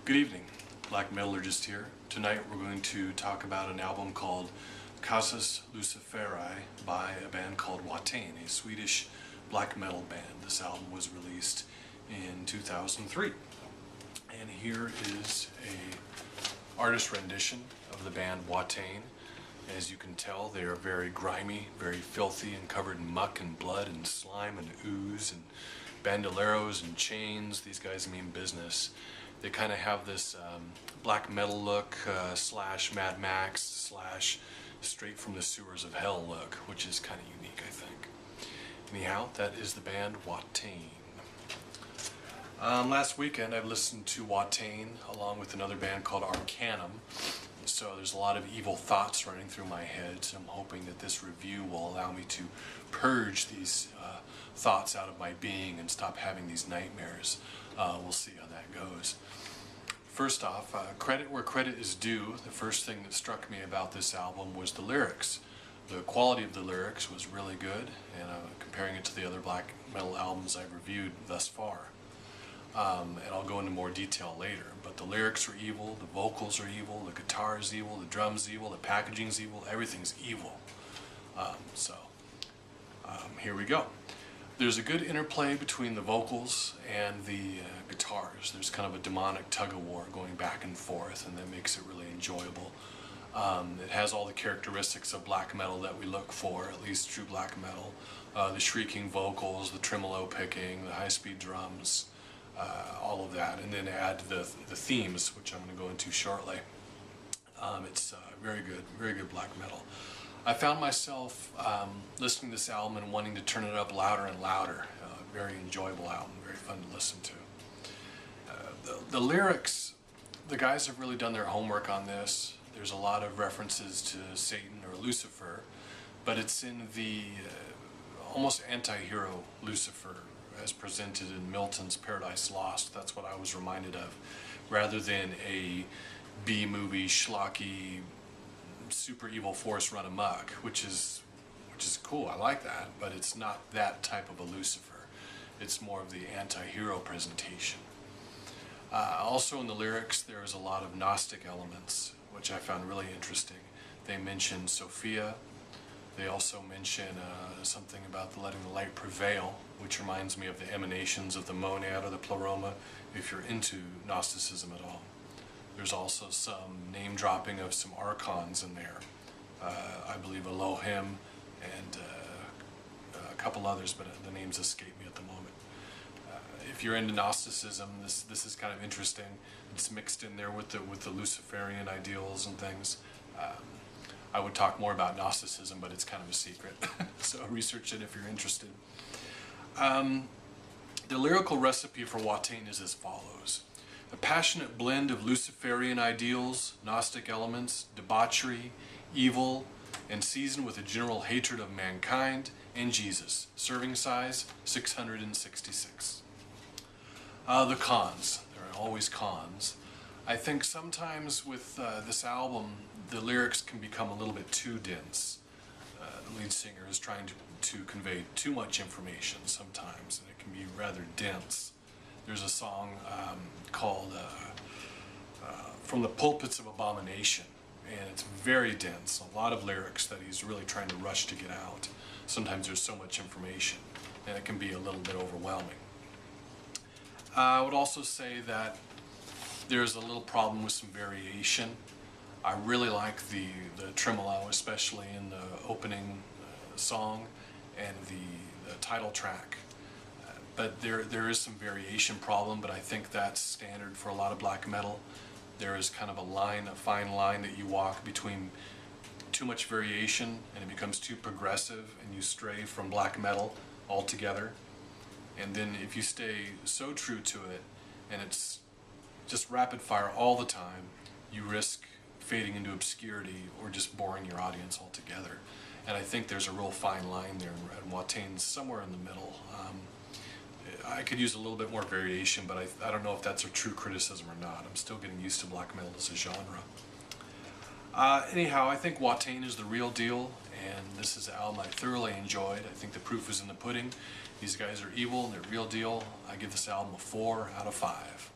Good evening, Black Metallurgist here. Tonight we're going to talk about an album called Casus Luciferi by a band called Watain, a Swedish black metal band. This album was released in 2003. And here is a artist rendition of the band Watain. As you can tell, they are very grimy, very filthy, and covered in muck and blood and slime and ooze and bandoleros and chains. These guys mean business. They kind of have this black metal look slash Mad Max slash straight from the sewers of hell look, which is kind of unique, I think. Anyhow, that is the band Watain. Last weekend I listened to Watain along with another band called Arcanum. So there's a lot of evil thoughts running through my head, so I'm hoping that this review will allow me to purge these thoughts out of my being and stop having these nightmares. We'll see how that goes. First off, credit where credit is due. The first thing that struck me about this album was the lyrics. The quality of the lyrics was really good, and comparing it to the other black metal albums I've reviewed thus far. And I'll go into more detail later, but the lyrics are evil, the vocals are evil, the guitar is evil, the drums evil, the packaging's evil, everything's evil. Here we go. There's a good interplay between the vocals and the guitars. There's kind of a demonic tug-of-war going back and forth, and that makes it really enjoyable. It has all the characteristics of black metal that we look for, at least true black metal. The shrieking vocals, the tremolo picking, the high-speed drums, all of that, and then add the themes, which I'm going to go into shortly. It's very good black metal. I found myself listening to this album and wanting to turn it up louder and louder. Very enjoyable album, very fun to listen to. The lyrics, the guys have really done their homework on this. There's a lot of references to Satan or Lucifer, but it's in the almost anti-hero Lucifer as presented in Milton's Paradise Lost. That's what I was reminded of, rather than a B-movie schlocky super evil force run amok, which is cool. I like that, but it's not that type of a Lucifer. It's more of the anti-hero presentation. Also in the lyrics there is a lot of Gnostic elements, which I found really interesting. They mention Sophia. They also mention something about letting the light prevail, which reminds me of the emanations of the monad or the pleroma, if you're into Gnosticism at all. There's also some name dropping of some archons in there. I believe Elohim and a couple others, but the names escape me at the moment. If you're into Gnosticism, this is kind of interesting. It's mixed in there with the Luciferian ideals and things. I would talk more about Gnosticism, but it's kind of a secret. So research it if you're interested. The lyrical recipe for Watain is as follows. A passionate blend of Luciferian ideals, Gnostic elements, debauchery, evil, and seasoned with a general hatred of mankind and Jesus. Serving size, 666. The cons. There are always cons. I think sometimes with this album, the lyrics can become a little bit too dense. The lead singer is trying to convey too much information sometimes, and it can be rather dense. There's a song called From the Pulpits of Abomination, and it's very dense. A lot of lyrics that he's really trying to rush to get out. Sometimes there's so much information, and it can be a little bit overwhelming. I would also say that there's a little problem with some variation. I really like the tremolo, especially in the opening song and the title track. But there is some variation problem, but I think that's standard for a lot of black metal. There is kind of a fine line that you walk between too much variation and it becomes too progressive and you stray from black metal altogether. And then if you stay so true to it and it's just rapid fire all the time, you risk fading into obscurity or just boring your audience altogether. And I think there's a real fine line there, and Watain's somewhere in the middle. I could use a little bit more variation, but I don't know if that's a true criticism or not. I'm still getting used to black metal as a genre. Anyhow, I think Watain is the real deal, and this is an album I thoroughly enjoyed. I think the proof is in the pudding. These guys are evil and they're real deal. I give this album a 4 out of 5.